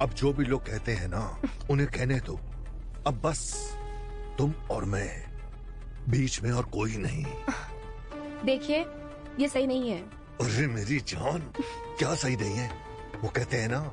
अब जो भी लोग कहते हैं ना, उन्हें कहने दो। अब बस तुम और मैं, बीच में और कोई नहीं। देखिए, ये सही नहीं है। अरे मेरी जान, क्या सही नहीं है? वो कहते हैं ना,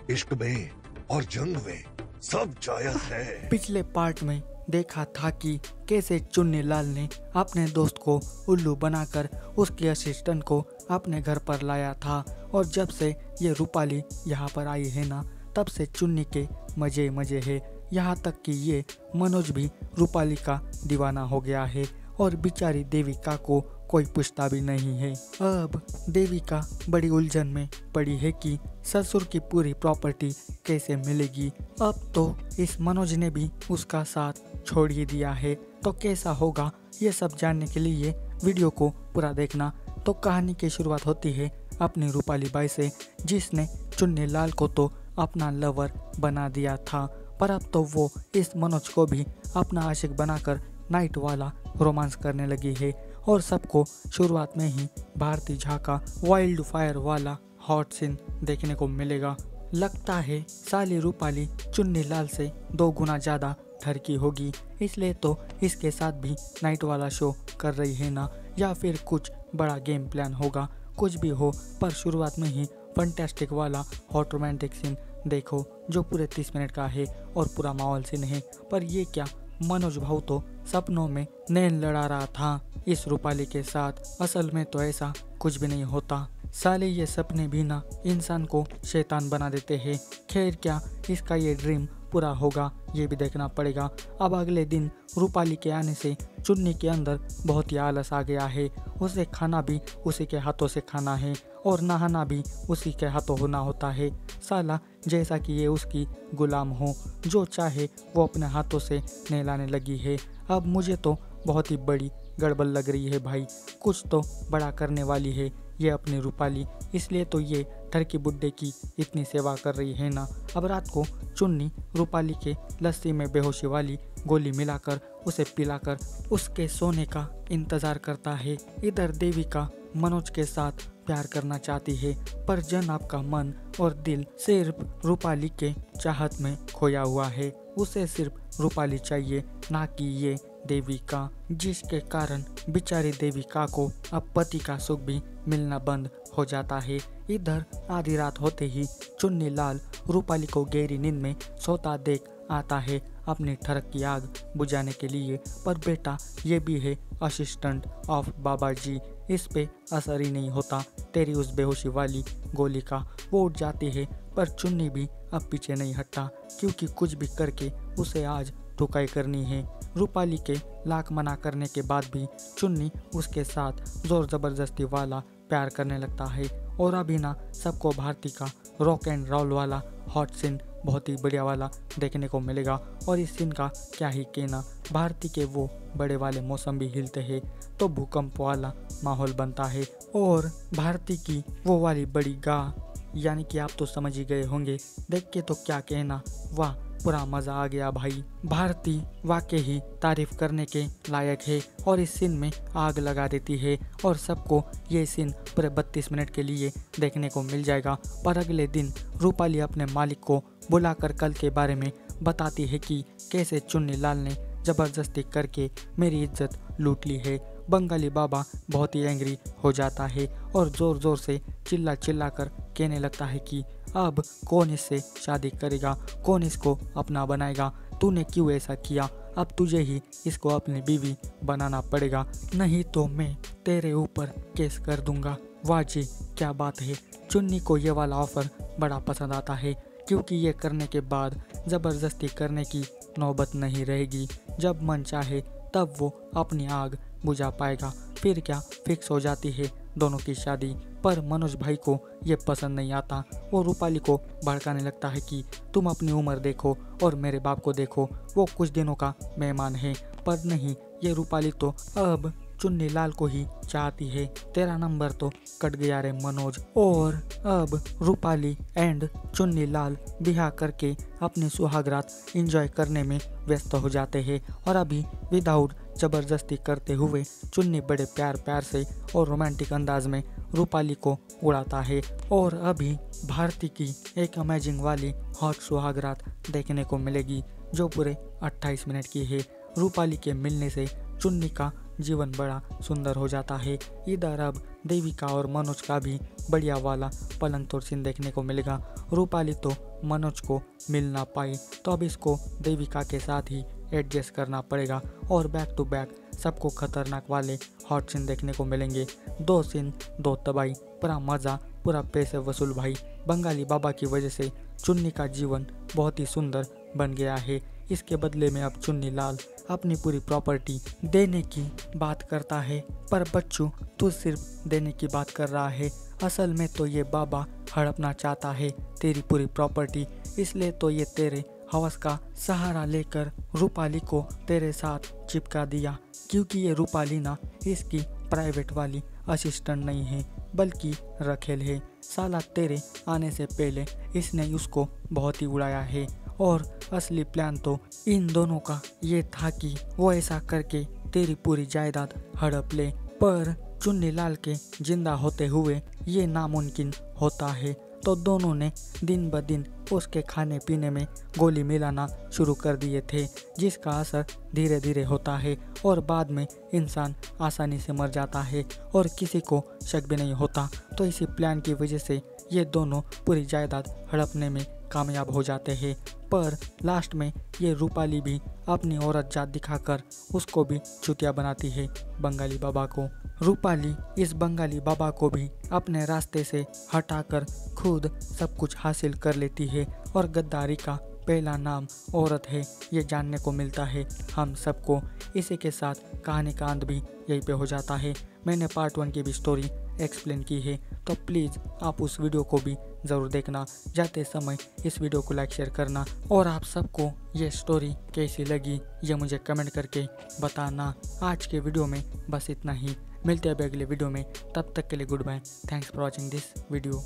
इश्क में और जंग में सब जायज है। पिछले पार्ट में देखा था कि कैसे चुन्नीलाल ने अपने दोस्त को उल्लू बनाकर उसके असिस्टेंट को अपने घर पर लाया था, और जब से ये रूपाली यहाँ पर आई है ना, तब से चुन्नी के मजे मजे है। यहाँ तक कि ये मनोज भी रूपाली का दीवाना हो गया है, और बेचारी देविका को कोई पूछता भी नहीं है। अब देविका बड़ी उलझन में पड़ी है कि ससुर की पूरी प्रॉपर्टी कैसे मिलेगी। अब तो इस मनोज ने भी उसका साथ छोड़ ही दिया है, तो कैसा होगा ये सब जानने के लिए वीडियो को पूरा देखना। तो कहानी की शुरुआत होती है अपनी रूपाली बाई से, जिसने चुन्नीलाल को तो अपना लवर बना दिया था, पर अब तो वो इस मनोज को भी अपना आशिक बनाकर नाइट वाला रोमांस करने लगी है। और सबको शुरुआत में ही भारती झा का वाइल्ड फायर वाला हॉट सीन देखने को मिलेगा। लगता है साली रूपाली चुन्नीलाल से 2 गुना ज्यादा ठरकी होगी, इसलिए तो इसके साथ भी नाइट वाला शो कर रही है ना, या फिर कुछ बड़ा गेम प्लान होगा। कुछ भी हो, पर शुरुआत में ही फंटेस्टिक वाला हॉट रोमांटिक सीन देखो, जो पूरे 30 मिनट का है और पूरा माहौल सीन है। पर ये क्या, मनोज भाऊ तो सपनों में नैन लड़ा रहा था इस रूपाली के साथ। असल में तो ऐसा कुछ भी नहीं होता। साले ये सपने भी ना इंसान को शैतान बना देते हैं। खैर, क्या इसका ये ड्रीम पूरा होगा, ये भी देखना पड़ेगा। अब अगले दिन रूपाली के आने से चुन्नी के अंदर बहुत ही आलस आ गया है। उसे खाना भी उसी के हाथों से खाना है, और नहाना भी उसी के हाथों होना होता है। साला जैसा कि ये उसकी गुलाम हो, जो चाहे वो अपने हाथों से नहलाने लगी है। अब मुझे तो बहुत ही बड़ी गड़बड़ लग रही है भाई, कुछ तो बड़ा करने वाली है ये अपनी रूपाली, इसलिए तो ये ठरकी बुड्ढे की इतनी सेवा कर रही है ना। अब रात को चुन्नी रूपाली के लस्सी में बेहोशी वाली गोली मिलाकर उसे पिलाकर उसके सोने का इंतजार करता है। इधर देविका मनोज के साथ प्यार करना चाहती है, पर जनाब का मन और दिल सिर्फ रूपाली के चाहत में खोया हुआ है। उसे सिर्फ रूपाली चाहिए, ना कि ये देविका, जिसके कारण बेचारी देविका को अब पति का सुख भी मिलना बंद हो जाता है। इधर आधी रात होते ही चुन्नीलाल रूपाली को गहरी नींद में सोता देख आता है अपनी ठरक की आग बुझाने के लिए। पर बेटा ये भी है असिस्टेंट ऑफ बाबा जी, इस पे असर ही नहीं होता तेरी उस बेहोशी वाली गोली का। वो उठ जाती है, पर चुन्नी भी अब पीछे नहीं हटता, क्योंकि कुछ भी करके उसे आज ठुकाई करनी है। रूपाली के लाख मना करने के बाद भी चुन्नी उसके साथ जोर जबरदस्ती वाला प्यार करने लगता है। और अभी ना सबको भारती का रॉक एंड रोल वाला हॉट सीन बहुत ही बढ़िया वाला देखने को मिलेगा। और इस सीन का क्या ही कहना, भारती के वो बड़े वाले मौसम भी हिलते हैं तो भूकंप वाला माहौल बनता है। और भारती की वो वाली बड़ी गा, यानी कि आप तो समझ ही गए होंगे, देख के तो क्या कहना, वाह पूरा मजा आ गया भाई। भारती वाकई ही तारीफ करने के लायक है, और इस सीन में आग लगा देती है। और सबको ये सीन पूरे 32 मिनट के लिए देखने को मिल जाएगा। पर अगले दिन रूपाली अपने मालिक को बुलाकर कल के बारे में बताती है कि कैसे चुन्नीलाल ने जबरदस्ती करके मेरी इज्जत लूट ली है। बंगाली बाबा बहुत ही एंग्री हो जाता है और जोर जोर से चिल्ला चिल्ला कर कहने लगता है कि अब कौन इससे शादी करेगा, कौन इसको अपना बनाएगा, तूने क्यों ऐसा किया, अब तुझे ही इसको अपनी बीवी बनाना पड़ेगा, नहीं तो मैं तेरे ऊपर केस कर दूंगा। वाह जी क्या बात है। चुन्नी को ये वाला ऑफर बड़ा पसंद आता है, क्योंकि ये करने के बाद ज़बरदस्ती करने की नौबत नहीं रहेगी। जब मन चाहे तब वो अपनी आग बुझा पाएगा। फिर क्या फिक्स हो जाती है दोनों की शादी। पर मनोज भाई को ये पसंद नहीं आता। वो रूपाली को भड़काने लगता है कि तुम अपनी उम्र देखो और मेरे बाप को देखो, वो कुछ दिनों का मेहमान है। पर नहीं, ये रूपाली तो अब चुन्नीलाल को ही चाहती है। तेरा नंबर तो कट गया रे मनोज। और अब रूपाली एंड चुन्नीलाल बिहा करके अपनी सुहागरात एंजॉय करने में व्यस्त हो जाते हैं। और अभी विदाउट जबरदस्ती करते हुए चुन्नी बड़े प्यार प्यार से और रोमांटिक अंदाज में रूपाली को उड़ाता है। और अभी भारती की एक अमेजिंग वाली हॉट सुहाग रात देखने को मिलेगी जो पूरे 28 मिनट की है। रूपाली के मिलने से चुन्नी का जीवन बड़ा सुंदर हो जाता है। इधर अब देविका और मनोज का भी बढ़िया वाला पलंग तोड़ सीन देखने को मिलेगा। रूपाली तो मनोज को मिल ना पाई तो अब इसको देविका के साथ ही एडजस्ट करना पड़ेगा और बैक टू बैक सबको खतरनाक वाले हॉट सीन देखने को मिलेंगे। 2 सीन 2 तबाही, पूरा मज़ा, पूरा पैसे वसूल भाई। बंगाली बाबा की वजह से चुन्नी का जीवन बहुत ही सुंदर बन गया है। इसके बदले में अब चुन्नी लाल अपनी पूरी प्रॉपर्टी देने की बात करता है, पर बच्चू तू सिर्फ देने की बात कर रहा है, असल में तो ये बाबा हड़पना चाहता है तेरी पूरी प्रॉपर्टी। इसलिए तो ये तेरे हवस का सहारा लेकर रूपाली को तेरे साथ चिपका दिया, क्योंकि ये रूपाली ना इसकी प्राइवेट वाली असिस्टेंट नहीं है बल्कि रखेल है। साला तेरे आने से पहले इसने उसको बहुत ही उड़ाया है और असली प्लान तो इन दोनों का ये था कि वो ऐसा करके तेरी पूरी जायदाद हड़प ले, पर चुन्नी लाल के जिंदा होते हुए ये नामुमकिन होता है। तो दोनों ने दिन ब दिन उसके खाने पीने में गोली मिलाना शुरू कर दिए थे, जिसका असर धीरे धीरे होता है और बाद में इंसान आसानी से मर जाता है और किसी को शक भी नहीं होता। तो इसी प्लान की वजह से ये दोनों पूरी जायदाद हड़पने में कामयाब हो जाते हैं, पर लास्ट में ये रूपाली भी अपनी औरत जात दिखाकर उसको भी चुतिया बनाती है बंगाली बाबा को। रूपाली इस बंगाली बाबा को भी अपने रास्ते से हटाकर खुद सब कुछ हासिल कर लेती है और गद्दारी का पहला नाम औरत है ये जानने को मिलता है हम सबको। इसी के साथ कहानी का अंत भी यहीं पे हो जाता है। मैंने पार्ट 1 की भी स्टोरी एक्सप्लेन की है, तो प्लीज़ आप उस वीडियो को भी ज़रूर देखना। जाते समय इस वीडियो को लाइक शेयर करना और आप सबको ये स्टोरी कैसी लगी ये मुझे कमेंट करके बताना। आज के वीडियो में बस इतना ही, मिलते हैं अगले वीडियो में, तब तक के लिए goodbye. Thanks for watching this video.